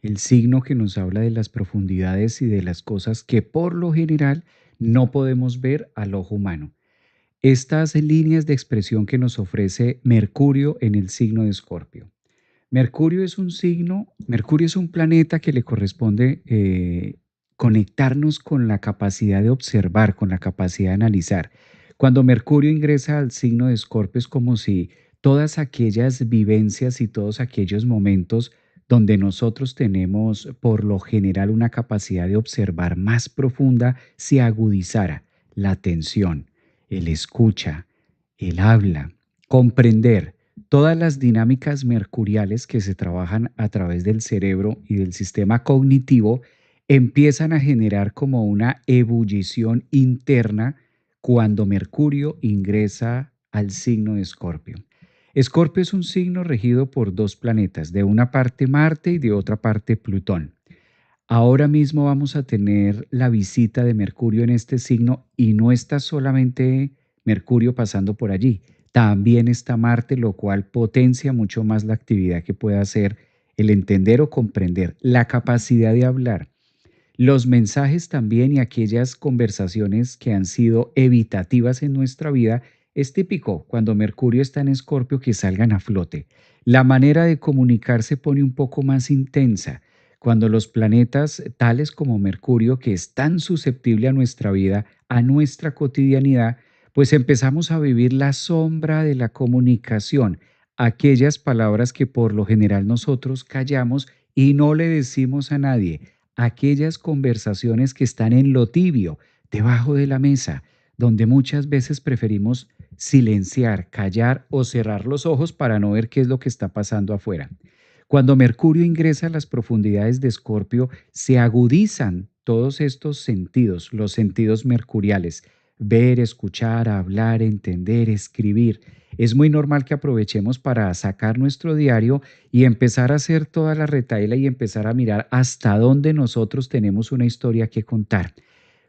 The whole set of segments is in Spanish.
el signo que nos habla de las profundidades y de las cosas que por lo general no podemos ver al ojo humano. Estas líneas de expresión que nos ofrece Mercurio en el signo de Escorpio. Mercurio es un planeta que le corresponde conectarnos con la capacidad de observar, con la capacidad de analizar. Cuando Mercurio ingresa al signo de Escorpio es como si todas aquellas vivencias y todos aquellos momentos donde nosotros tenemos por lo general una capacidad de observar más profunda se agudizara la atención, el escucha, el habla, comprender todas las dinámicas mercuriales que se trabajan a través del cerebro y del sistema cognitivo empiezan a generar como una ebullición interna cuando Mercurio ingresa al signo de Escorpio. Escorpio es un signo regido por dos planetas, de una parte Marte y de otra parte Plutón. Ahora mismo vamos a tener la visita de Mercurio en este signo y no está solamente Mercurio pasando por allí, también está Marte, lo cual potencia mucho más la actividad que puede hacer el entender o comprender, la capacidad de hablar, los mensajes también y aquellas conversaciones que han sido evitativas en nuestra vida. Es típico cuando Mercurio está en Escorpio que salgan a flote. La manera de comunicar se pone un poco más intensa cuando los planetas tales como Mercurio, que es tan susceptible a nuestra vida, a nuestra cotidianidad, pues empezamos a vivir la sombra de la comunicación, aquellas palabras que por lo general nosotros callamos y no le decimos a nadie, aquellas conversaciones que están en lo tibio, debajo de la mesa, donde muchas veces preferimos silenciar, callar o cerrar los ojos para no ver qué es lo que está pasando afuera. Cuando Mercurio ingresa a las profundidades de Escorpio, se agudizan todos estos sentidos, los sentidos mercuriales, ver, escuchar, hablar, entender, escribir. Es muy normal que aprovechemos para sacar nuestro diario y empezar a hacer toda la retahíla y empezar a mirar hasta dónde nosotros tenemos una historia que contar.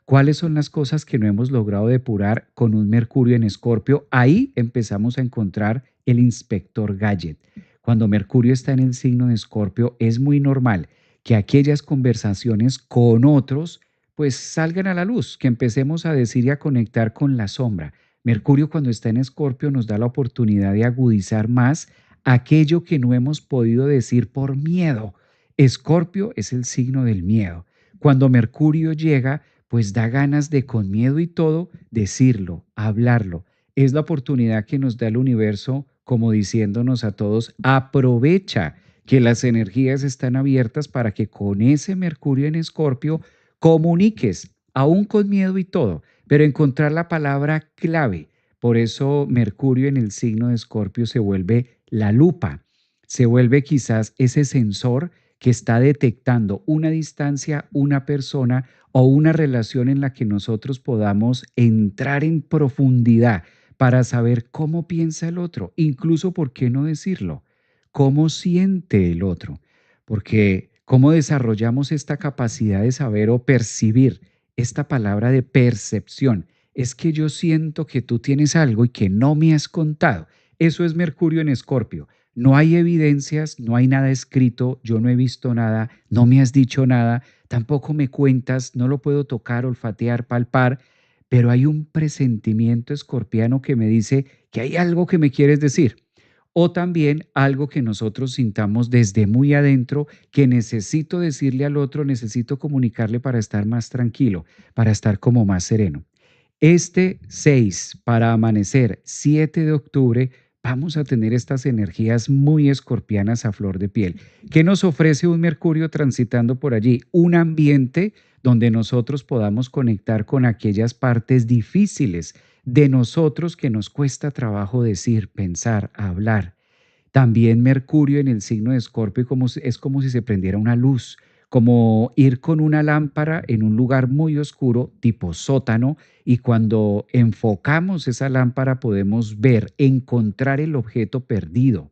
¿Cuáles son las cosas que no hemos logrado depurar con un Mercurio en Escorpio? Ahí empezamos a encontrar el inspector Gadget. Cuando Mercurio está en el signo de Escorpio, es muy normal que aquellas conversaciones con otros pues salgan a la luz, que empecemos a decir y a conectar con la sombra. Mercurio cuando está en Escorpio nos da la oportunidad de agudizar más aquello que no hemos podido decir por miedo. Escorpio es el signo del miedo. Cuando Mercurio llega, pues da ganas de con miedo y todo decirlo, hablarlo. Es la oportunidad que nos da el universo como diciéndonos a todos, aprovecha que las energías están abiertas para que con ese Mercurio en Escorpio comuniques, aún con miedo y todo, pero encontrar la palabra clave. Por eso Mercurio en el signo de Escorpio se vuelve la lupa, se vuelve quizás ese sensor que está detectando una distancia, una persona o una relación en la que nosotros podamos entrar en profundidad para saber cómo piensa el otro, incluso por qué no decirlo, cómo siente el otro, porque cómo desarrollamos esta capacidad de saber o percibir esta palabra de percepción. Es que yo siento que tú tienes algo y que no me has contado. Eso es Mercurio en Escorpio. No hay evidencias, no hay nada escrito, yo no he visto nada, no me has dicho nada, tampoco me cuentas, no lo puedo tocar, olfatear, palpar, pero hay un presentimiento escorpiano que me dice que hay algo que me quieres decir. O también algo que nosotros sintamos desde muy adentro, que necesito decirle al otro, necesito comunicarle para estar más tranquilo, para estar como más sereno. Este 6 para amanecer 7 de octubre vamos a tener estas energías muy escorpianas a flor de piel. ¿Qué nos ofrece un Mercurio transitando por allí? Un ambiente donde nosotros podamos conectar con aquellas partes difíciles de nosotros que nos cuesta trabajo decir, pensar, hablar. También Mercurio en el signo de Escorpio es como si se prendiera una luz, como ir con una lámpara en un lugar muy oscuro, tipo sótano, y cuando enfocamos esa lámpara podemos ver, encontrar el objeto perdido.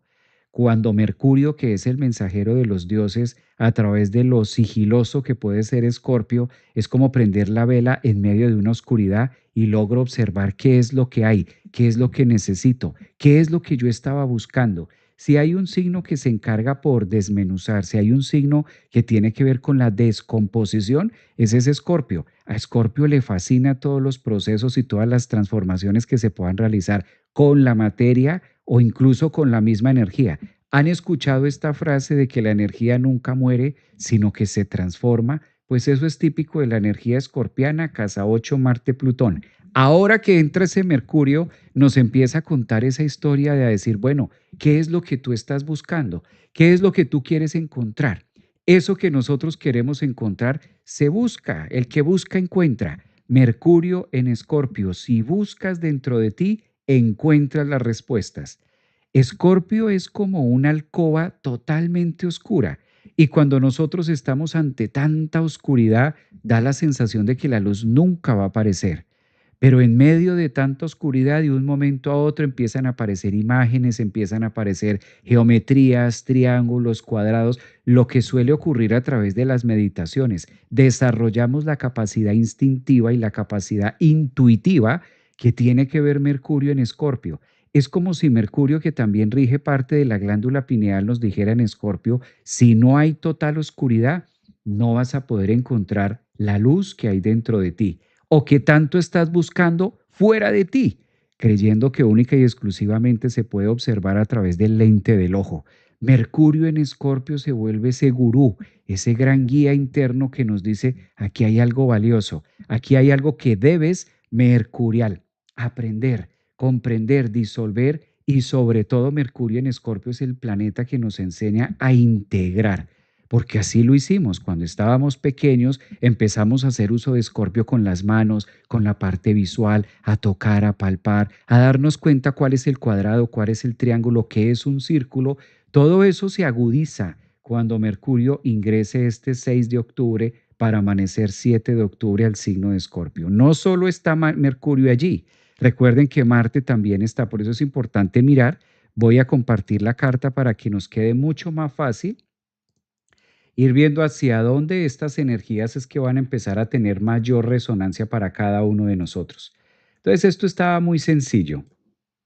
Cuando Mercurio, que es el mensajero de los dioses, a través de lo sigiloso que puede ser Escorpio, es como prender la vela en medio de una oscuridad y logro observar qué es lo que hay, qué es lo que necesito, qué es lo que yo estaba buscando. Si hay un signo que se encarga por desmenuzar, si hay un signo que tiene que ver con la descomposición, ese es Escorpio. A Escorpio le fascina todos los procesos y todas las transformaciones que se puedan realizar con la materia o incluso con la misma energía. ¿Han escuchado esta frase de que la energía nunca muere, sino que se transforma? Pues eso es típico de la energía escorpiana, casa 8, Marte, Plutón. Ahora que entra ese Mercurio, nos empieza a contar esa historia de a decir, bueno, ¿qué es lo que tú estás buscando? ¿Qué es lo que tú quieres encontrar? Eso que nosotros queremos encontrar se busca, el que busca encuentra. Mercurio en Escorpio, si buscas dentro de ti, encuentras las respuestas. Escorpio es como una alcoba totalmente oscura y cuando nosotros estamos ante tanta oscuridad, da la sensación de que la luz nunca va a aparecer. Pero en medio de tanta oscuridad, de un momento a otro empiezan a aparecer imágenes, empiezan a aparecer geometrías, triángulos, cuadrados, lo que suele ocurrir a través de las meditaciones. Desarrollamos la capacidad instintiva y la capacidad intuitiva que tiene que ver Mercurio en Escorpio. Es como si Mercurio, que también rige parte de la glándula pineal, nos dijera en Escorpio, si no hay total oscuridad, no vas a poder encontrar la luz que hay dentro de ti o que tanto estás buscando fuera de ti, creyendo que única y exclusivamente se puede observar a través del lente del ojo. Mercurio en Escorpio se vuelve ese gurú, ese gran guía interno que nos dice, aquí hay algo valioso, aquí hay algo que debes mercurial, aprender, comprender, disolver y sobre todo Mercurio en Escorpio es el planeta que nos enseña a integrar. Porque así lo hicimos. Cuando estábamos pequeños, empezamos a hacer uso de Escorpio con las manos, con la parte visual, a tocar, a palpar, a darnos cuenta cuál es el cuadrado, cuál es el triángulo, qué es un círculo. Todo eso se agudiza cuando Mercurio ingrese este 6 de octubre para amanecer 7 de octubre al signo de Escorpio. No solo está Mercurio allí, recuerden que Marte también está, por eso es importante mirar. Voy a compartir la carta para que nos quede mucho más fácil ir viendo hacia dónde estas energías es que van a empezar a tener mayor resonancia para cada uno de nosotros. Entonces, esto estaba muy sencillo.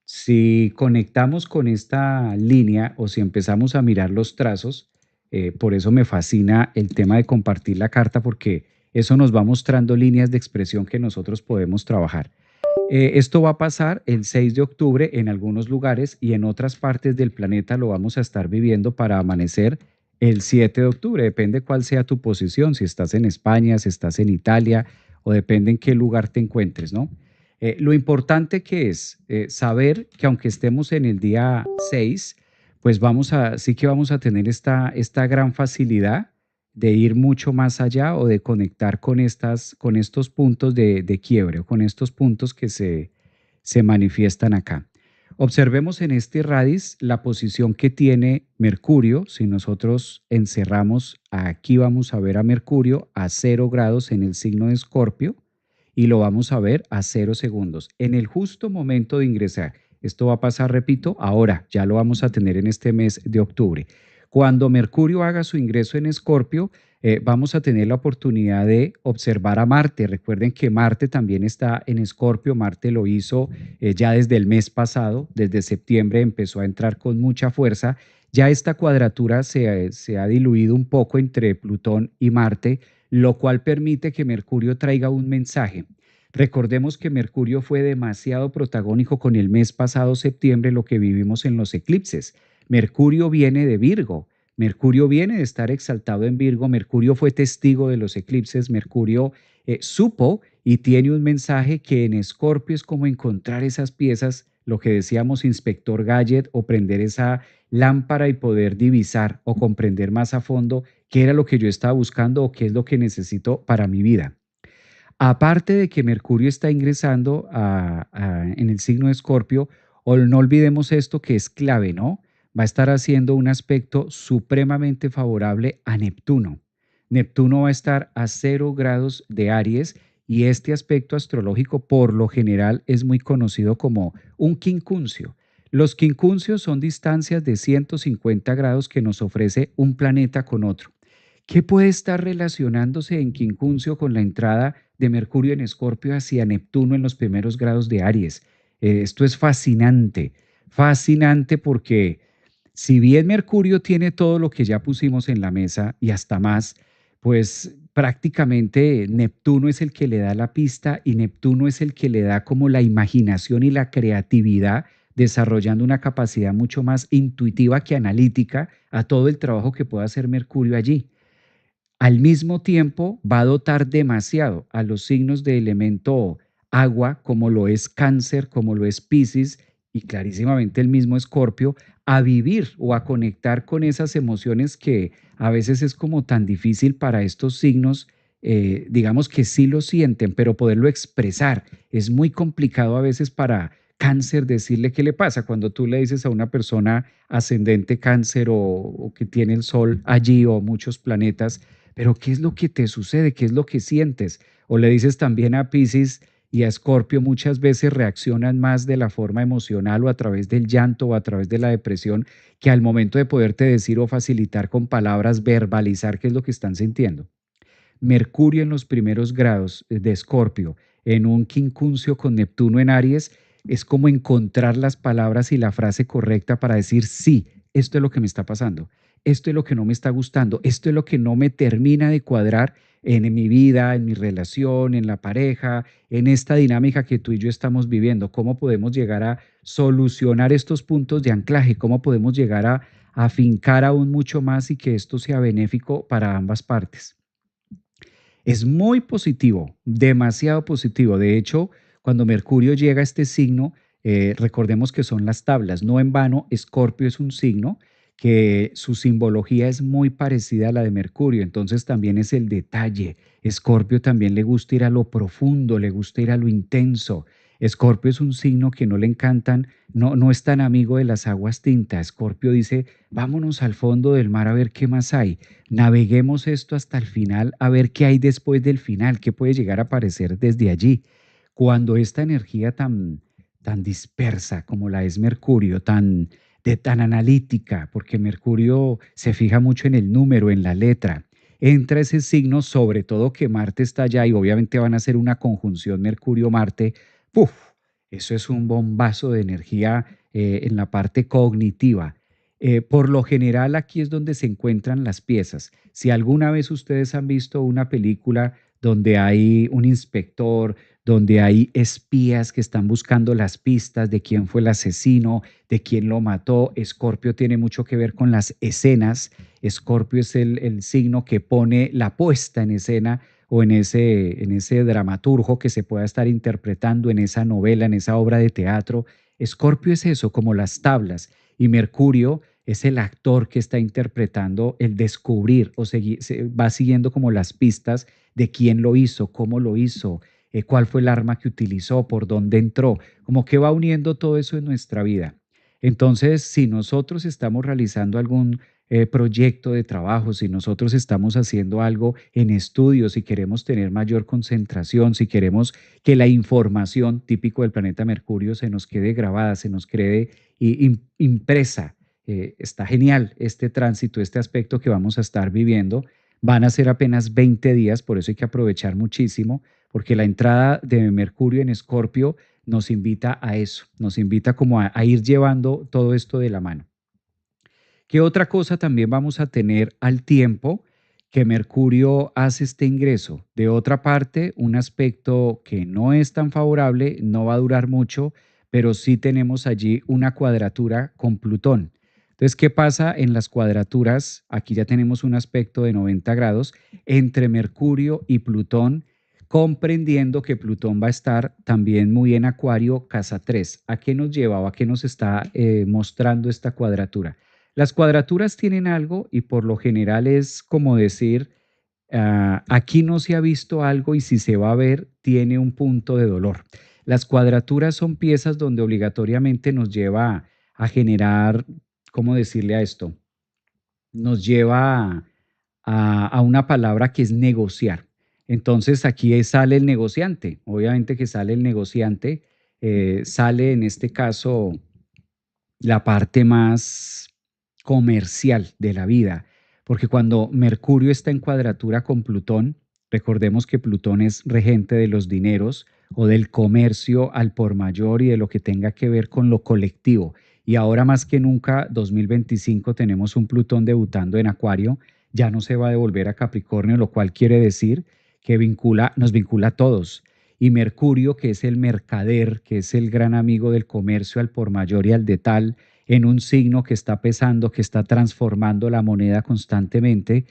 Si conectamos con esta línea o si empezamos a mirar los trazos, por eso me fascina el tema de compartir la carta porque eso nos va mostrando líneas de expresión que nosotros podemos trabajar. Esto va a pasar el 6 de octubre en algunos lugares y en otras partes del planeta lo vamos a estar viviendo para amanecer el 7 de octubre. Depende cuál sea tu posición, si estás en España, si estás en Italia o depende en qué lugar te encuentres, ¿no? Lo importante que es saber que aunque estemos en el día 6, pues sí que vamos a tener esta gran facilidad de ir mucho más allá o de conectar con estos puntos de quiebre o con estos puntos que se manifiestan acá. Observemos en este radix la posición que tiene Mercurio. Si nosotros encerramos, aquí vamos a ver a Mercurio a 0 grados en el signo de Escorpio y lo vamos a ver a 0 segundos. En el justo momento de ingresar, esto va a pasar, repito, ahora, ya lo vamos a tener en este mes de octubre. Cuando Mercurio haga su ingreso en Escorpio, vamos a tener la oportunidad de observar a Marte. Recuerden que Marte también está en Escorpio. Marte lo hizo ya desde el mes pasado, desde septiembre empezó a entrar con mucha fuerza. Ya esta cuadratura se ha diluido un poco entre Plutón y Marte, lo cual permite que Mercurio traiga un mensaje. Recordemos que Mercurio fue demasiado protagónico con el mes pasado, septiembre, lo que vivimos en los eclipses. Mercurio viene de Virgo. Mercurio viene de estar exaltado en Virgo. Mercurio fue testigo de los eclipses. Mercurio supo y tiene un mensaje que en Escorpio es como encontrar esas piezas, lo que decíamos inspector Gadget, o prender esa lámpara y poder divisar o comprender más a fondo qué era lo que yo estaba buscando o qué es lo que necesito para mi vida. Aparte de que Mercurio está ingresando en el signo de Escorpio, no olvidemos esto que es clave, ¿no? Va a estar haciendo un aspecto supremamente favorable a Neptuno. Neptuno va a estar a 0 grados de Aries y este aspecto astrológico por lo general es muy conocido como un quincuncio. Los quincuncios son distancias de 150 grados que nos ofrece un planeta con otro. ¿Qué puede estar relacionándose en quincuncio con la entrada de Mercurio en Escorpio hacia Neptuno en los primeros grados de Aries? Esto es fascinante, fascinante porque Si bien Mercurio tiene todo lo que ya pusimos en la mesa y hasta más, pues prácticamente Neptuno es el que le da la pista y Neptuno es el que le da como la imaginación y la creatividad, desarrollando una capacidad mucho más intuitiva que analítica a todo el trabajo que pueda hacer Mercurio allí. Al mismo tiempo, va a dotar demasiado a los signos de elemento agua, como lo es Cáncer, como lo es Piscis y clarísimamente el mismo Escorpio, a vivir o a conectar con esas emociones que a veces es como tan difícil para estos signos, digamos que sí lo sienten, pero poderlo expresar es muy complicado a veces para Cáncer decirle qué le pasa. Cuando tú le dices a una persona ascendente Cáncer o que tiene el Sol allí o muchos planetas, pero ¿qué es lo que te sucede? ¿Qué es lo que sientes? O le dices también a Piscis y a Escorpio, muchas veces reaccionan más de la forma emocional o a través del llanto o a través de la depresión que al momento de poderte decir o facilitar con palabras, verbalizar qué es lo que están sintiendo. Mercurio en los primeros grados de Escorpio, en un quincuncio con Neptuno en Aries, es como encontrar las palabras y la frase correcta para decir, sí, esto es lo que me está pasando, esto es lo que no me está gustando, esto es lo que no me termina de cuadrar en mi vida, en mi relación, en la pareja, en esta dinámica que tú y yo estamos viviendo. ¿Cómo podemos llegar a solucionar estos puntos de anclaje? ¿Cómo podemos llegar a afincar aún mucho más y que esto sea benéfico para ambas partes? Es muy positivo, demasiado positivo. De hecho, cuando Mercurio llega a este signo, recordemos que son las tablas. No en vano, Escorpio es un signo que su simbología es muy parecida a la de Mercurio. Entonces también es el detalle. Escorpio también le gusta ir a lo profundo, le gusta ir a lo intenso. Escorpio es un signo que no le encantan, no es tan amigo de las aguas tintas. Escorpio dice, vámonos al fondo del mar a ver qué más hay. Naveguemos esto hasta el final a ver qué hay después del final, qué puede llegar a aparecer desde allí. Cuando esta energía tan dispersa como la es Mercurio, tan analítica, porque Mercurio se fija mucho en el número, en la letra, entra ese signo, sobre todo que Marte está allá y obviamente van a hacer una conjunción Mercurio-Marte. ¡Puf! Eso es un bombazo de energía en la parte cognitiva. Por lo general aquí es donde se encuentran las piezas. Si alguna vez ustedes han visto una película donde hay un inspector, donde hay espías que están buscando las pistas de quién fue el asesino, de quién lo mató, Escorpio tiene mucho que ver con las escenas. Escorpio es el signo que pone la puesta en escena o en ese dramaturgo que se pueda estar interpretando en esa novela, en esa obra de teatro. Escorpio es eso, como las tablas. Y Mercurio es el actor que está interpretando el descubrir o se va siguiendo como las pistas de quién lo hizo, cómo lo hizo, cuál fue el arma que utilizó, por dónde entró, como que va uniendo todo eso en nuestra vida. Entonces, si nosotros estamos realizando algún proyecto de trabajo, si nosotros estamos haciendo algo en estudio, si queremos tener mayor concentración, si queremos que la información típico del planeta Mercurio se nos quede grabada, se nos quede impresa. Está genial este tránsito, este aspecto que vamos a estar viviendo. Van a ser apenas 20 días, por eso hay que aprovechar muchísimo, porque la entrada de Mercurio en Escorpio nos invita a eso, nos invita como a ir llevando todo esto de la mano. ¿Qué otra cosa también vamos a tener al tiempo que Mercurio hace este ingreso? De otra parte, un aspecto que no es tan favorable, no va a durar mucho, pero sí tenemos allí una cuadratura con Plutón. Entonces, ¿qué pasa en las cuadraturas? Aquí ya tenemos un aspecto de 90 grados entre Mercurio y Plutón, comprendiendo que Plutón va a estar también muy en Acuario, casa 3. ¿A qué nos lleva o a qué nos está mostrando esta cuadratura? Las cuadraturas tienen algo y por lo general es como decir, aquí no se ha visto algo y si se va a ver, tiene un punto de dolor. Las cuadraturas son piezas donde obligatoriamente nos lleva a generar, ¿cómo decirle a esto? Nos lleva a una palabra que es negociar. Entonces sale el negociante, obviamente que sale el negociante, sale en este caso la parte más comercial de la vida, porque cuando Mercurio está en cuadratura con Plutón, recordemos que Plutón es regente de los dineros o del comercio al por mayor y de lo que tenga que ver con lo colectivo. y ahora más que nunca, 2025, tenemos un Plutón debutando en Acuario, ya no se va a devolver a Capricornio, lo cual quiere decir que nos vincula a todos. Y Mercurio, que es el mercader, que es el gran amigo del comercio al por mayor y al detal, en un signo que está pesando, que está transformando la moneda constantemente.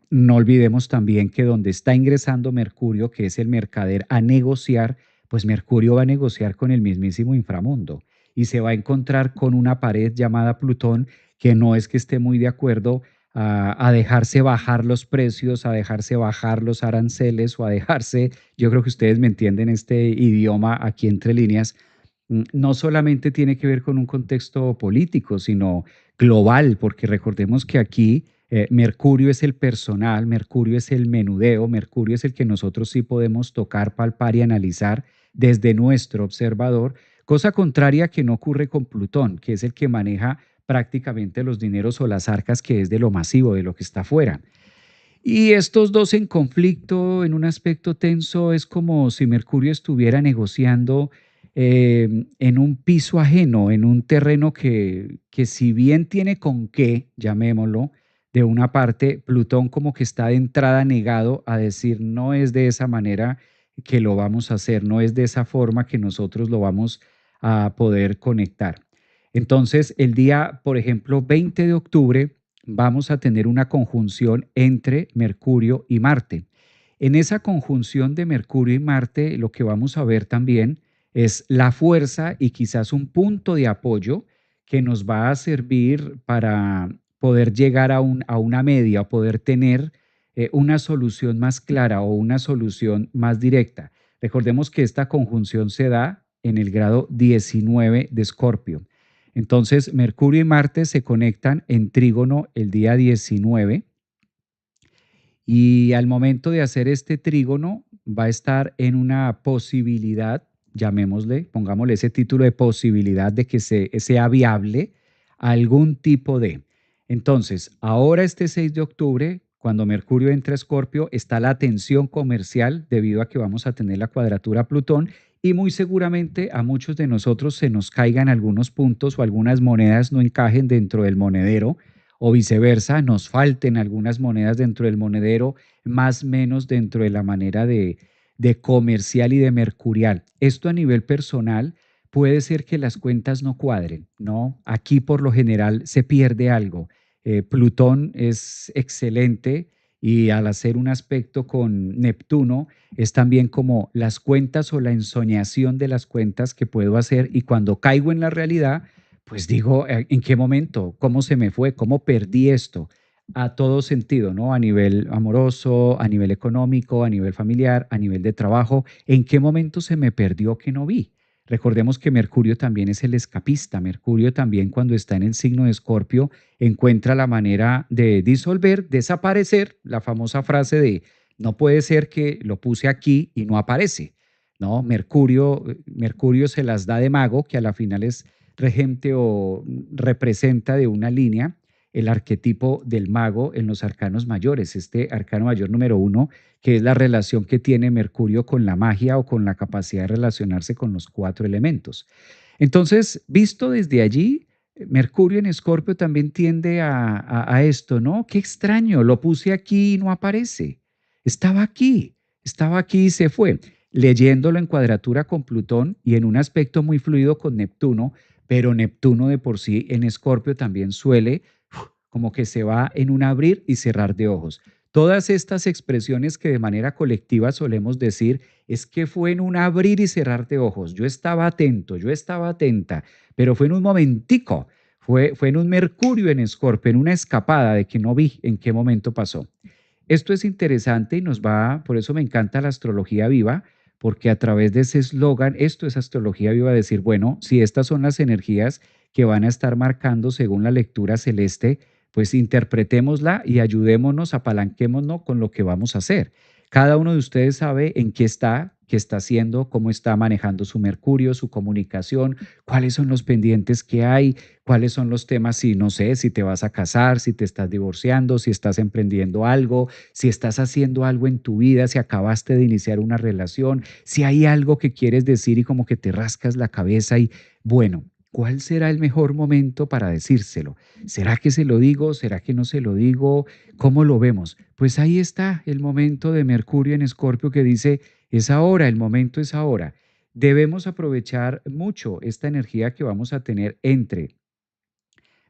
No olvidemos también que donde está ingresando Mercurio, que es el mercader, a negociar, pues Mercurio va a negociar con el mismísimo inframundo y se va a encontrar con una pared llamada Plutón que no es que esté muy de acuerdo a dejarse bajar los precios, a dejarse bajar los aranceles o a dejarse, yo creo que ustedes me entienden este idioma aquí entre líneas. No solamente tiene que ver con un contexto político, sino global, porque recordemos que aquí Mercurio es el personal, Mercurio es el menudeo, Mercurio es el que nosotros sí podemos tocar, palpar y analizar desde nuestro observador, cosa contraria que no ocurre con Plutón, que es el que maneja prácticamente los dineros o las arcas, que es de lo masivo, de lo que está afuera. Y estos dos en conflicto, en un aspecto tenso, es como si Mercurio estuviera negociando en un piso ajeno, en un terreno que si bien tiene con qué, llamémoslo, de una parte, Plutón como que está de entrada negado a decir no es de esa manera que lo vamos a hacer, no es de esa forma que nosotros lo vamos a poder conectar. Entonces, el día, por ejemplo, 20 de octubre, vamos a tener una conjunción entre Mercurio y Marte. En esa conjunción de Mercurio y Marte, lo que vamos a ver también es la fuerza y quizás un punto de apoyo que nos va a servir para poder llegar a una media, a poder tener una solución más clara o una solución más directa. Recordemos que esta conjunción se da en el grado 19 de Escorpio. Entonces, Mercurio y Marte se conectan en trígono el día 19 y al momento de hacer este trígono va a estar en una posibilidad, llamémosle, pongámosle ese título de posibilidad de que sea viable algún tipo de. Entonces, ahora este 6 de octubre, cuando Mercurio entra a Escorpio, está la tensión comercial debido a que vamos a tener la cuadratura Plutón y muy seguramente a muchos de nosotros se nos caigan algunos puntos o algunas monedas no encajen dentro del monedero o viceversa, nos falten algunas monedas dentro del monedero, más o menos dentro de la manera de comercial y de mercurial. Esto a nivel personal puede ser que las cuentas no cuadren, ¿no? Aquí por lo general se pierde algo. Plutón es excelente y al hacer un aspecto con Neptuno es también como las cuentas o la ensoñación de las cuentas que puedo hacer y cuando caigo en la realidad, pues digo, ¿en qué momento? ¿Cómo se me fue? ¿Cómo perdí esto? A todo sentido, ¿no? A nivel amoroso, a nivel económico, a nivel familiar, a nivel de trabajo. ¿En qué momento se me perdió que no vi? Recordemos que Mercurio también es el escapista. Mercurio también cuando está en el signo de Escorpio encuentra la manera de disolver, desaparecer, la famosa frase de no puede ser que lo puse aquí y no aparece. No, Mercurio se las da de mago, que a la final es regente o representa de una línea el arquetipo del mago en los arcanos mayores, este arcano mayor número 1, que es la relación que tiene Mercurio con la magia o con la capacidad de relacionarse con los cuatro elementos. Entonces, visto desde allí, Mercurio en Escorpio también tiende a esto, ¿no? Qué extraño, lo puse aquí y no aparece. Estaba aquí y se fue. Leyéndolo en cuadratura con Plutón y en un aspecto muy fluido con Neptuno, pero Neptuno de por sí en Escorpio también suele como que se va en un abrir y cerrar de ojos. Todas estas expresiones que de manera colectiva solemos decir es que fue en un abrir y cerrar de ojos. Yo estaba atento, yo estaba atenta, pero fue en un momentico, fue en un Mercurio en Escorpio, en una escapada de que no vi en qué momento pasó. Esto es interesante y nos va, por eso me encanta la astrología viva, porque a través de ese eslogan, esto es astrología viva, decir, bueno, si estas son las energías que van a estar marcando según la lectura celeste, pues interpretémosla y ayudémonos, apalanquémonos con lo que vamos a hacer. Cada uno de ustedes sabe en qué está haciendo, cómo está manejando su Mercurio, su comunicación, cuáles son los pendientes que hay, cuáles son los temas, si no sé, si te vas a casar, si te estás divorciando, si estás emprendiendo algo, si estás haciendo algo en tu vida, si acabaste de iniciar una relación, si hay algo que quieres decir y como que te rascas la cabeza y bueno. ¿Cuál será el mejor momento para decírselo? ¿Será que se lo digo? ¿Será que no se lo digo? ¿Cómo lo vemos? Pues ahí está el momento de Mercurio en Escorpio que dice, es ahora, el momento es ahora. Debemos aprovechar mucho esta energía que vamos a tener entre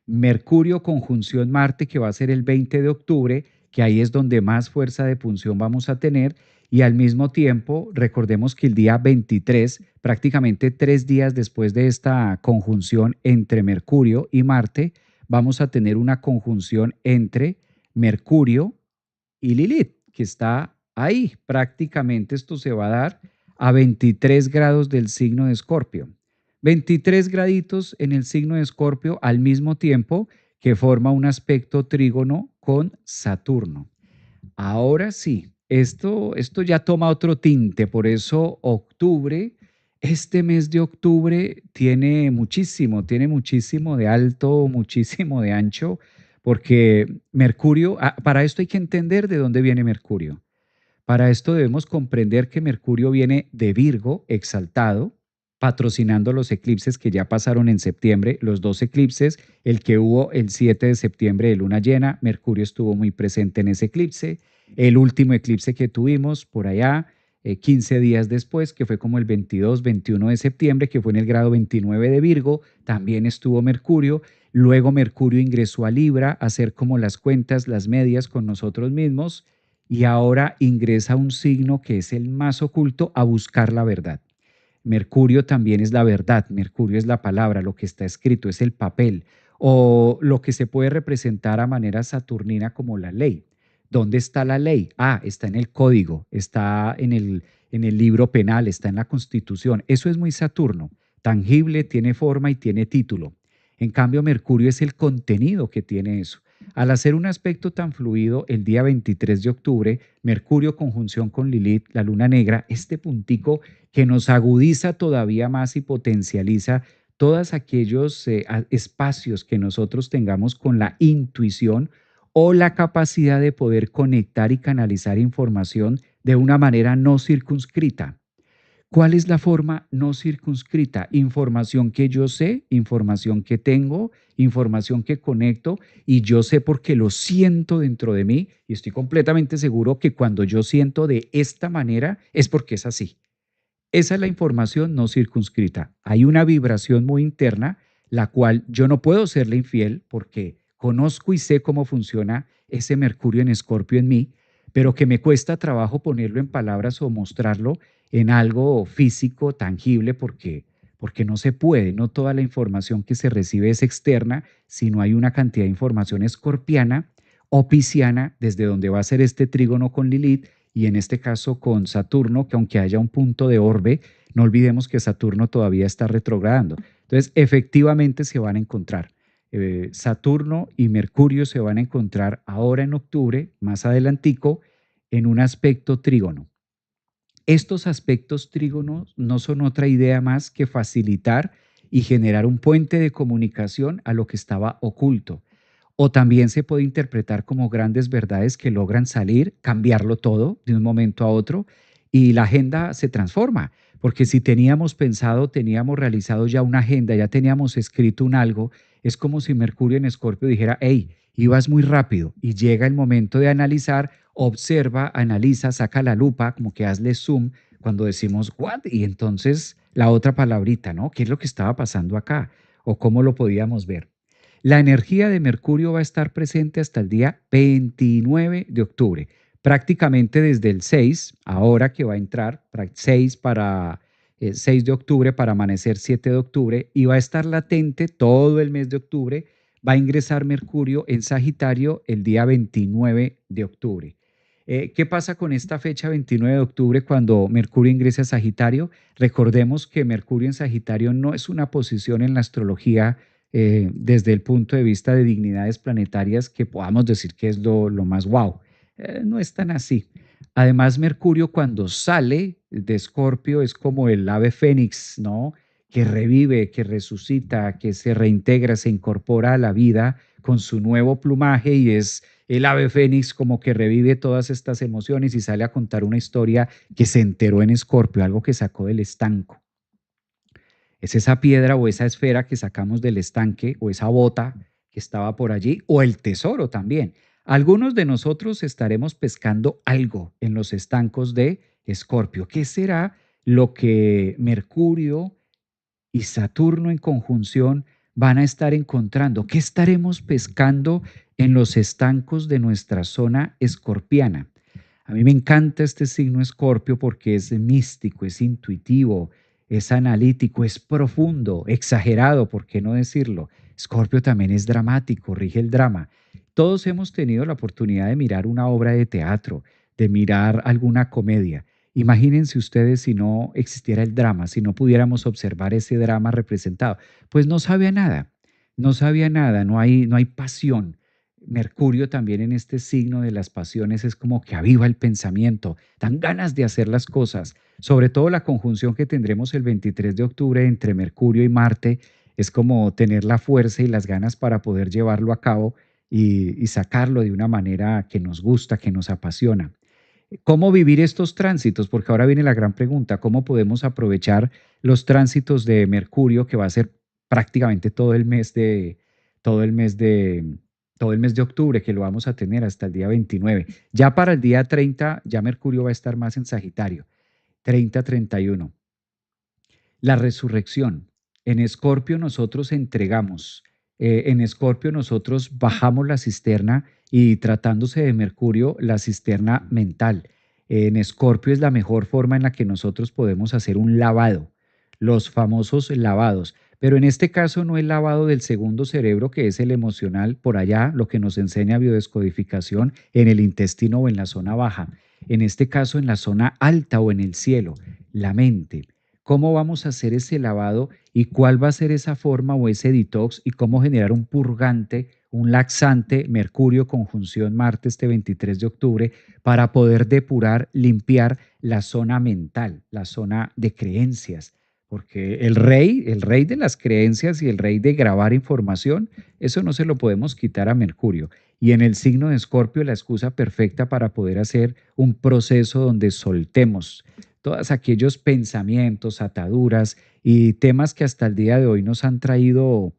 Mercurio conjunción Marte, que va a ser el 20 de octubre, que ahí es donde más fuerza de punción vamos a tener. Y al mismo tiempo, recordemos que el día 23, prácticamente 3 días después de esta conjunción entre Mercurio y Marte, vamos a tener una conjunción entre Mercurio y Lilith, que está ahí. Prácticamente esto se va a dar a 23 grados del signo de Escorpio. 23 graditos en el signo de Escorpio al mismo tiempo que forma un aspecto trígono con Saturno. Ahora sí, esto ya toma otro tinte, por eso octubre, este mes de octubre tiene muchísimo de alto, muchísimo de ancho, porque Mercurio, para esto hay que entender de dónde viene Mercurio. Para esto debemos comprender que Mercurio viene de Virgo exaltado, patrocinando los eclipses que ya pasaron en septiembre, los dos eclipses, el que hubo el 7 de septiembre de luna llena, Mercurio estuvo muy presente en ese eclipse, el último eclipse que tuvimos por allá, 15 días después, que fue como el 22-21 de septiembre, que fue en el grado 29 de Virgo, también estuvo Mercurio, luego Mercurio ingresó a Libra a hacer como las cuentas, las medias con nosotros mismos, y ahora ingresa un signo que es el más oculto a buscar la verdad. Mercurio también es la verdad, Mercurio es la palabra, lo que está escrito, es el papel, o lo que se puede representar a manera saturnina como la ley. ¿Dónde está la ley? Está en el código, está en el libro penal, está en la constitución. Eso es muy Saturno, tangible, tiene forma y tiene título. En cambio, Mercurio es el contenido que tiene eso. Al hacer un aspecto tan fluido, el día 23 de octubre, Mercurio conjunción con Lilith, la luna negra, este puntico que nos agudiza todavía más y potencializa todos aquellos espacios que nosotros tengamos con la intuición o la capacidad de poder conectar y canalizar información de una manera no circunscrita. ¿Cuál es la forma no circunscrita? Información que yo sé, información que tengo, información que conecto y yo sé porque lo siento dentro de mí y estoy completamente seguro que cuando yo siento de esta manera es porque es así. Esa es la información no circunscrita. Hay una vibración muy interna, la cual yo no puedo serle infiel porque conozco y sé cómo funciona ese Mercurio en Escorpio en mí, pero que me cuesta trabajo ponerlo en palabras o mostrarlo en algo físico, tangible, porque no se puede. No toda la información que se recibe es externa, sino hay una cantidad de información escorpiana o pisciana, desde donde va a ser este trígono con Lilith y en este caso con Saturno, que aunque haya un punto de orbe, no olvidemos que Saturno todavía está retrogradando. Entonces, efectivamente se van a encontrar. Saturno y Mercurio se van a encontrar ahora en octubre, más adelantico, en un aspecto trígono. Estos aspectos trígonos no son otra idea más que facilitar y generar un puente de comunicación a lo que estaba oculto. O también se puede interpretar como grandes verdades que logran salir, cambiarlo todo de un momento a otro y la agenda se transforma. Porque si teníamos pensado, teníamos realizado ya una agenda, ya teníamos escrito un algo, es como si Mercurio en Escorpio dijera, hey, ibas muy rápido y llega el momento de analizar, observa, analiza, saca la lupa, como que hazle zoom cuando decimos, what? Y entonces la otra palabrita, ¿no? ¿Qué es lo que estaba pasando acá? ¿O cómo lo podíamos ver? La energía de Mercurio va a estar presente hasta el día 29 de octubre, prácticamente desde el 6, ahora que va a entrar, 6 para 6 de octubre para amanecer 7 de octubre, y va a estar latente todo el mes de octubre, va a ingresar Mercurio en Sagitario el día 29 de octubre. ¿Qué pasa con esta fecha 29 de octubre cuando Mercurio ingresa a Sagitario? Recordemos que Mercurio en Sagitario no es una posición en la astrología desde el punto de vista de dignidades planetarias que podamos decir que es lo más wow. No es tan así. Además, Mercurio cuando sale de Escorpio es como el ave fénix, ¿no? Que revive, que resucita, que se reintegra, se incorpora a la vida con su nuevo plumaje y es el ave fénix como que revive todas estas emociones y sale a contar una historia que se enteró en Escorpio, algo que sacó del estanco. Es esa piedra o esa esfera que sacamos del estanque o esa bota que estaba por allí o el tesoro también. Algunos de nosotros estaremos pescando algo en los estancos de Escorpio. ¿Qué será lo que Mercurio y Saturno en conjunción van a estar encontrando? ¿Qué estaremos pescando en los estancos de nuestra zona escorpiana? A mí me encanta este signo Escorpio porque es místico, es intuitivo, es analítico, es profundo, exagerado, ¿por qué no decirlo? Escorpio también es dramático, rige el drama. Todos hemos tenido la oportunidad de mirar una obra de teatro, de mirar alguna comedia. Imagínense ustedes si no existiera el drama, si no pudiéramos observar ese drama representado. Pues no sabe a nada, no sabe a nada, no hay pasión. Mercurio también en este signo de las pasiones es como que aviva el pensamiento, dan ganas de hacer las cosas. Sobre todo la conjunción que tendremos el 23 de octubre entre Mercurio y Marte es como tener la fuerza y las ganas para poder llevarlo a cabo y sacarlo de una manera que nos gusta, que nos apasiona. ¿Cómo vivir estos tránsitos? Porque ahora viene la gran pregunta, ¿cómo podemos aprovechar los tránsitos de Mercurio que va a ser prácticamente todo el mes de todo el mes de octubre que lo vamos a tener hasta el día 29? Ya para el día 30 ya Mercurio va a estar más en Sagitario, 30-31. La resurrección. En Escorpio nosotros entregamos, en Escorpio nosotros bajamos la cisterna y tratándose de Mercurio, la cisterna mental. En Escorpio es la mejor forma en la que nosotros podemos hacer un lavado, los famosos lavados. Pero en este caso no el lavado del segundo cerebro, que es el emocional, por allá, lo que nos enseña biodescodificación en el intestino o en la zona baja. En este caso en la zona alta o en el cielo, la mente. ¿Cómo vamos a hacer ese lavado y cuál va a ser esa forma o ese detox y cómo generar un purgante, un laxante, Mercurio conjunción Marte este 23 de octubre para poder depurar, limpiar la zona mental, la zona de creencias? Porque el rey de las creencias y el rey de grabar información, eso no se lo podemos quitar a Mercurio. Y en el signo de Escorpio, la excusa perfecta para poder hacer un proceso donde soltemos todos aquellos pensamientos, ataduras y temas que hasta el día de hoy nos han traído,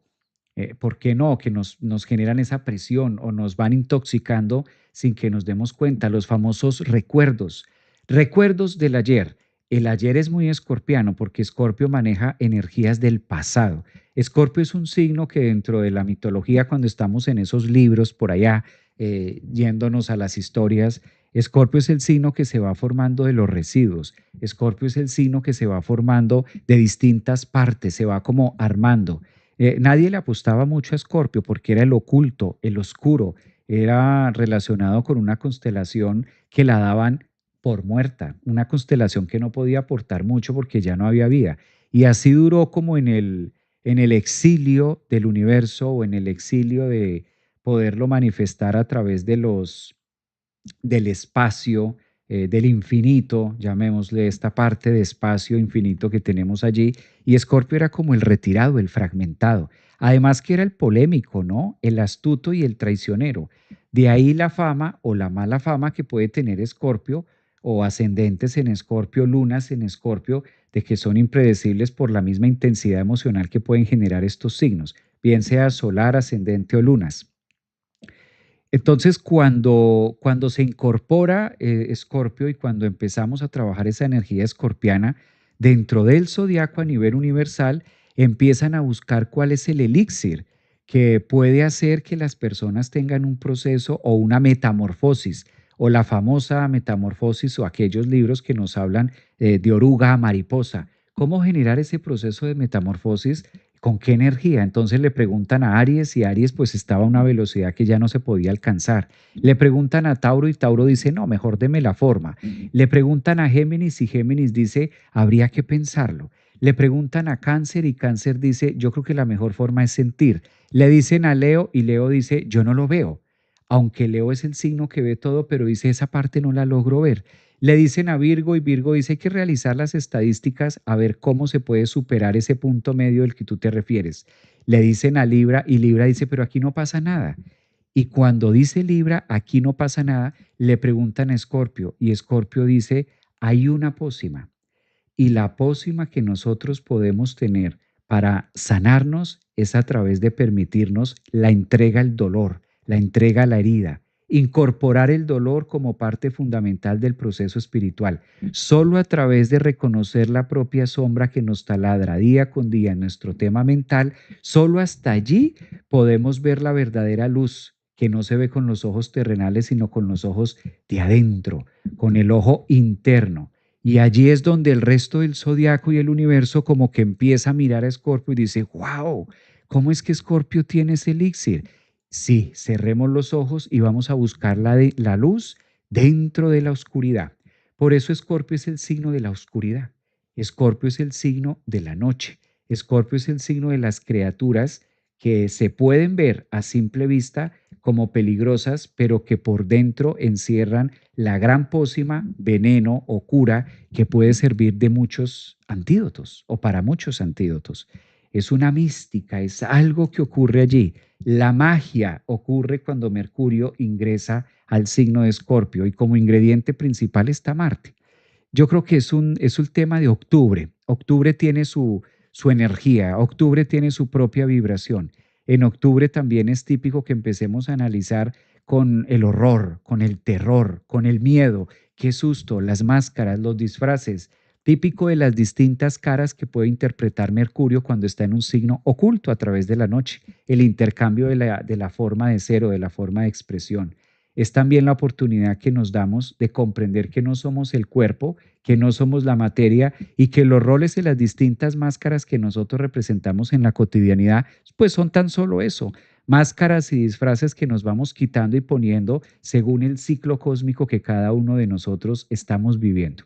¿por qué no? Que nos generan esa presión o nos van intoxicando sin que nos demos cuenta, los famosos recuerdos, recuerdos del ayer. El ayer es muy escorpiano porque Escorpio maneja energías del pasado. Escorpio es un signo que dentro de la mitología, cuando estamos en esos libros por allá, yéndonos a las historias, Escorpio es el signo que se va formando de los residuos. Escorpio es el signo que se va formando de distintas partes, se va como armando. Nadie le apostaba mucho a Escorpio porque era el oculto, el oscuro, era relacionado con una constelación que la daban por muerta, una constelación que no podía aportar mucho porque ya no había vida. Y así duró como en el exilio del universo o en el exilio de poderlo manifestar a través del espacio, del infinito, llamémosle esta parte de espacio infinito que tenemos allí, y Escorpio era como el retirado, el fragmentado. Además que era el polémico, ¿no? El astuto y el traicionero. De ahí la fama o la mala fama que puede tener Escorpio o ascendentes en Escorpio, lunas en Escorpio, de que son impredecibles por la misma intensidad emocional que pueden generar estos signos, bien sea solar, ascendente o lunas. Entonces, cuando se incorpora Escorpio y cuando empezamos a trabajar esa energía escorpiana dentro del zodiaco a nivel universal, empiezan a buscar cuál es el elixir que puede hacer que las personas tengan un proceso o una metamorfosis, o la famosa metamorfosis o aquellos libros que nos hablan de oruga a mariposa. ¿Cómo generar ese proceso de metamorfosis? ¿Con qué energía? Entonces le preguntan a Aries y Aries pues estaba a una velocidad que ya no se podía alcanzar. Le preguntan a Tauro y Tauro dice, no, mejor deme la forma. Le preguntan a Géminis y Géminis dice, habría que pensarlo. Le preguntan a Cáncer y Cáncer dice, yo creo que la mejor forma es sentir. Le dicen a Leo y Leo dice, yo no lo veo. Aunque Leo es el signo que ve todo, pero dice, esa parte no la logro ver. Le dicen a Virgo y Virgo dice hay que realizar las estadísticas a ver cómo se puede superar ese punto medio del que tú te refieres. Le dicen a Libra y Libra dice, pero aquí no pasa nada. Y cuando dice Libra, aquí no pasa nada, le preguntan a Escorpio y Escorpio dice, hay una pócima. Y la pócima que nosotros podemos tener para sanarnos es a través de permitirnos la entrega al dolor, la entrega a la herida, incorporar el dolor como parte fundamental del proceso espiritual. Solo a través de reconocer la propia sombra que nos taladra día con día en nuestro tema mental, solo hasta allí podemos ver la verdadera luz que no se ve con los ojos terrenales, sino con los ojos de adentro, con el ojo interno. Y allí es donde el resto del zodiaco y el universo como que empieza a mirar a Escorpio y dice, wow, ¿cómo es que Escorpio tiene ese elixir? Sí, cerremos los ojos y vamos a buscar la luz dentro de la oscuridad. Por eso Escorpio es el signo de la oscuridad. Escorpio es el signo de la noche. Escorpio es el signo de las criaturas que se pueden ver a simple vista como peligrosas, pero que por dentro encierran la gran pócima, veneno o cura que puede servir de muchos antídotos o para muchos antídotos. Es una mística, es algo que ocurre allí. La magia ocurre cuando Mercurio ingresa al signo de Escorpio y como ingrediente principal está Marte. Yo creo que es un tema de octubre. Octubre tiene su energía, octubre tiene su propia vibración. En octubre también es típico que empecemos a analizar con el horror, con el terror, con el miedo, qué susto, las máscaras, los disfraces, típico de las distintas caras que puede interpretar Mercurio cuando está en un signo oculto a través de la noche, el intercambio de la forma de ser o de la forma de expresión. Es también la oportunidad que nos damos de comprender que no somos el cuerpo, que no somos la materia y que los roles y las distintas máscaras que nosotros representamos en la cotidianidad, pues son tan solo eso, máscaras y disfraces que nos vamos quitando y poniendo según el ciclo cósmico que cada uno de nosotros estamos viviendo.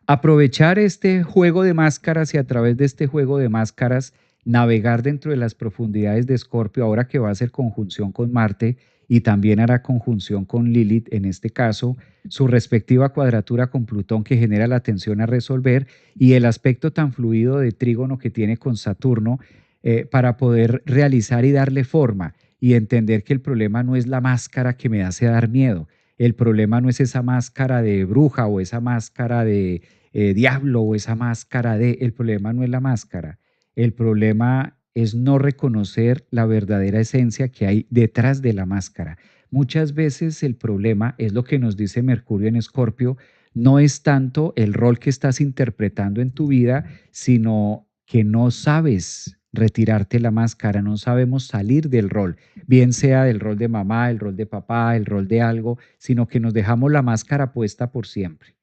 Aprovechar este juego de máscaras y a través de este juego de máscaras navegar dentro de las profundidades de Escorpio, ahora que va a hacer conjunción con Marte y también hará conjunción con Lilith, en este caso, su respectiva cuadratura con Plutón que genera la tensión a resolver y el aspecto tan fluido de trígono que tiene con Saturno para poder realizar y darle forma y entender que el problema no es la máscara que me hace dar miedo, el problema no es esa máscara de bruja o esa máscara de diablo o esa máscara de, el problema no es la máscara, el problema es no reconocer la verdadera esencia que hay detrás de la máscara. Muchas veces el problema es lo que nos dice Mercurio en Escorpio, no es tanto el rol que estás interpretando en tu vida, sino que no sabes retirarte la máscara, no sabemos salir del rol, bien sea del rol de mamá, el rol de papá, el rol de algo, sino que nos dejamos la máscara puesta por siempre.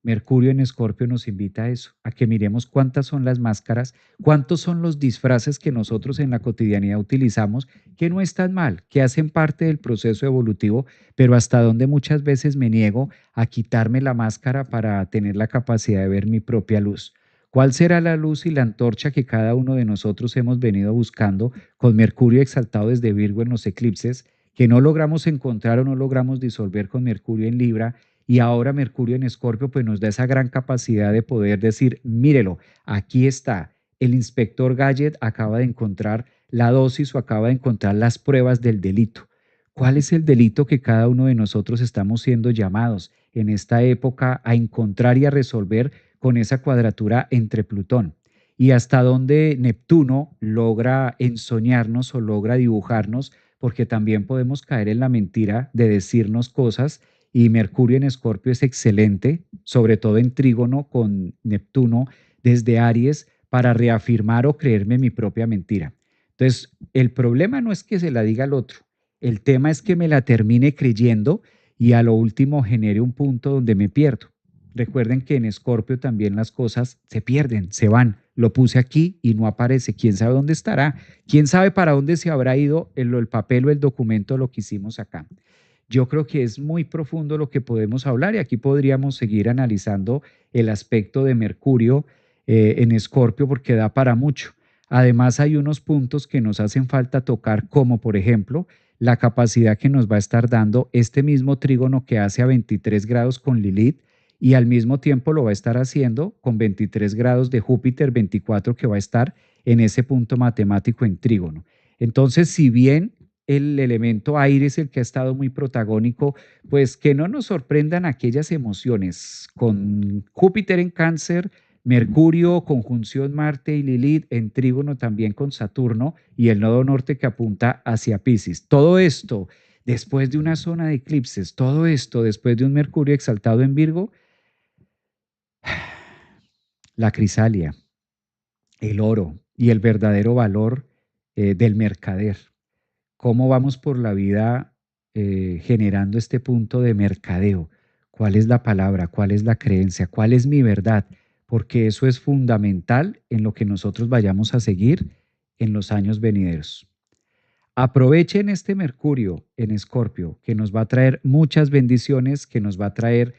Mercurio en Escorpio nos invita a eso, a que miremos cuántas son las máscaras, cuántos son los disfraces que nosotros en la cotidianidad utilizamos, que no están mal, que hacen parte del proceso evolutivo, pero hasta donde muchas veces me niego a quitarme la máscara para tener la capacidad de ver mi propia luz. ¿Cuál será la luz y la antorcha que cada uno de nosotros hemos venido buscando con Mercurio exaltado desde Virgo en los eclipses, que no logramos encontrar o no logramos disolver con Mercurio en Libra? Y ahora Mercurio en Escorpio pues nos da esa gran capacidad de poder decir, mírelo, aquí está, el inspector Gadget acaba de encontrar la dosis o acaba de encontrar las pruebas del delito. ¿Cuál es el delito que cada uno de nosotros estamos siendo llamados en esta época a encontrar y a resolver con esa cuadratura entre Plutón? Y hasta dónde Neptuno logra ensoñarnos o logra dibujarnos, porque también podemos caer en la mentira de decirnos cosas y Mercurio en Escorpio es excelente, sobre todo en trígono con Neptuno desde Aries para reafirmar o creerme mi propia mentira. Entonces, el problema no es que se la diga al otro, el tema es que me la termine creyendo y a lo último genere un punto donde me pierdo. Recuerden que en Escorpio también las cosas se pierden, se van. Lo puse aquí y no aparece. ¿Quién sabe dónde estará? ¿Quién sabe para dónde se habrá ido el papel o el documento, lo que hicimos acá? Yo creo que es muy profundo lo que podemos hablar y aquí podríamos seguir analizando el aspecto de Mercurio en Escorpio porque da para mucho. Además, hay unos puntos que nos hacen falta tocar, como por ejemplo la capacidad que nos va a estar dando este mismo trígono que hace a 23 grados con Lilith y al mismo tiempo lo va a estar haciendo con 23 grados de Júpiter, 24 que va a estar en ese punto matemático en trígono. Entonces, si bien el elemento aire es el que ha estado muy protagónico, pues que no nos sorprendan aquellas emociones. Con Júpiter en cáncer, Mercurio, conjunción Marte y Lilith en trígono también con Saturno y el nodo norte que apunta hacia Piscis. Todo esto después de una zona de eclipses, todo esto después de un Mercurio exaltado en Virgo, la crisalia, el oro y el verdadero valor del mercader. ¿Cómo vamos por la vida generando este punto de mercadeo? ¿Cuál es la palabra? ¿Cuál es la creencia? ¿Cuál es mi verdad? Porque eso es fundamental en lo que nosotros vayamos a seguir en los años venideros. Aprovechen este Mercurio en Escorpio, que nos va a traer muchas bendiciones, que nos va a traer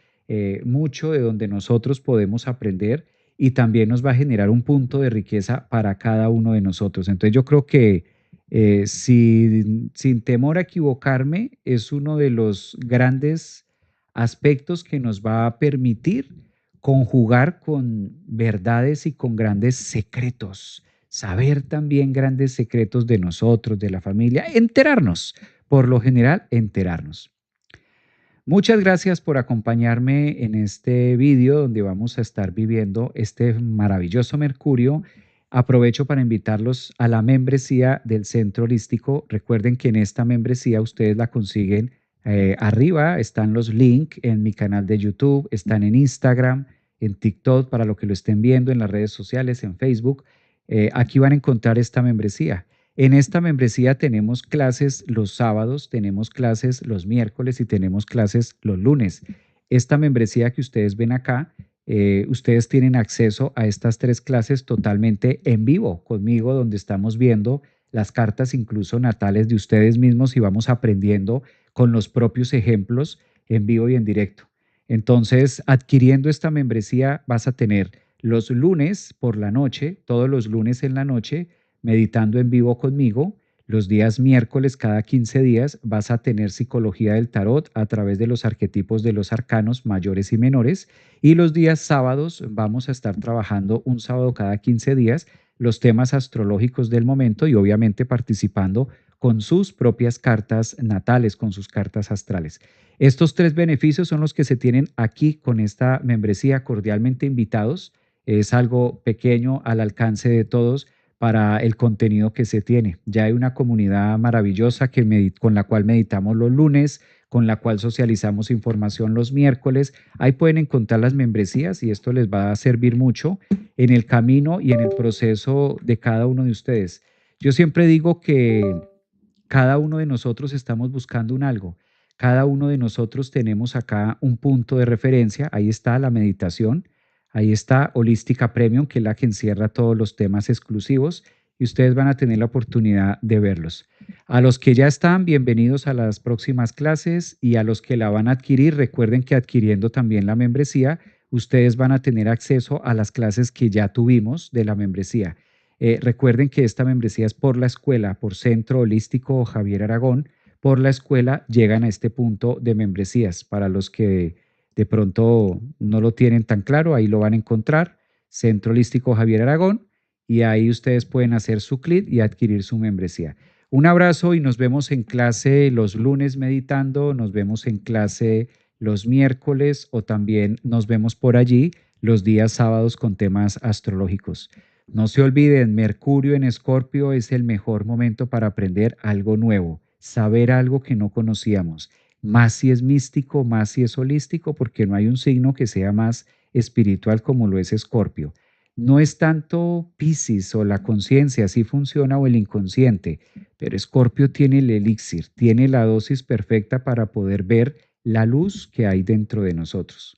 mucho de donde nosotros podemos aprender y también nos va a generar un punto de riqueza para cada uno de nosotros. Entonces yo creo que sin temor a equivocarme, es uno de los grandes aspectos que nos va a permitir conjugar con verdades y con grandes secretos, saber también grandes secretos de nosotros, de la familia, enterarnos, por lo general, enterarnos. Muchas gracias por acompañarme en este vídeo donde vamos a estar viviendo este maravilloso Mercurio. Aprovecho para invitarlos a la membresía del Centro Holístico. Recuerden que en esta membresía ustedes la consiguen arriba, están los links en mi canal de YouTube, están en Instagram, en TikTok, para lo que lo estén viendo, en las redes sociales, en Facebook. Aquí van a encontrar esta membresía. En esta membresía tenemos clases los sábados, tenemos clases los miércoles y tenemos clases los lunes. Esta membresía que ustedes ven acá, ustedes tienen acceso a estas 3 clases totalmente en vivo conmigo, donde estamos viendo las cartas incluso natales de ustedes mismos y vamos aprendiendo con los propios ejemplos en vivo y en directo. Entonces, adquiriendo esta membresía vas a tener los lunes por la noche, todos los lunes en la noche, meditando en vivo conmigo. Los días miércoles, cada 15 días, vas a tener psicología del tarot a través de los arquetipos de los arcanos mayores y menores. Y los días sábados vamos a estar trabajando un sábado cada 15 días los temas astrológicos del momento y obviamente participando con sus propias cartas natales, con sus cartas astrales. Estos 3 beneficios son los que se tienen aquí con esta membresía, cordialmente invitados. Es algo pequeño al alcance de todos para el contenido que se tiene. Ya hay una comunidad maravillosa con la cual meditamos los lunes, con la cual socializamos información los miércoles. Ahí pueden encontrar las membresías y esto les va a servir mucho en el camino y en el proceso de cada uno de ustedes. Yo siempre digo que cada uno de nosotros estamos buscando un algo. Cada uno de nosotros tenemos acá un punto de referencia. Ahí está la meditación. Ahí está Holística Premium, que es la que encierra todos los temas exclusivos y ustedes van a tener la oportunidad de verlos. A los que ya están, bienvenidos a las próximas clases y a los que la van a adquirir, recuerden que adquiriendo también la membresía, ustedes van a tener acceso a las clases que ya tuvimos de la membresía. Recuerden que esta membresía es por la escuela, por Centro Holístico Javier Aragón. Por la escuela llegan a este punto de membresías. Para los que de pronto no lo tienen tan claro, ahí lo van a encontrar, Centro Holístico Javier Aragón, y ahí ustedes pueden hacer su clic y adquirir su membresía. Un abrazo y nos vemos en clase los lunes meditando, nos vemos en clase los miércoles o también nos vemos por allí los días sábados con temas astrológicos. No se olviden, Mercurio en Escorpio es el mejor momento para aprender algo nuevo, saber algo que no conocíamos, más si es místico, más si es holístico, porque no hay un signo que sea más espiritual como lo es Escorpio. No es tanto Piscis o la conciencia, así funciona, o el inconsciente, pero Escorpio tiene el elixir, tiene la dosis perfecta para poder ver la luz que hay dentro de nosotros.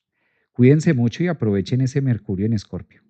Cuídense mucho y aprovechen ese Mercurio en Escorpio.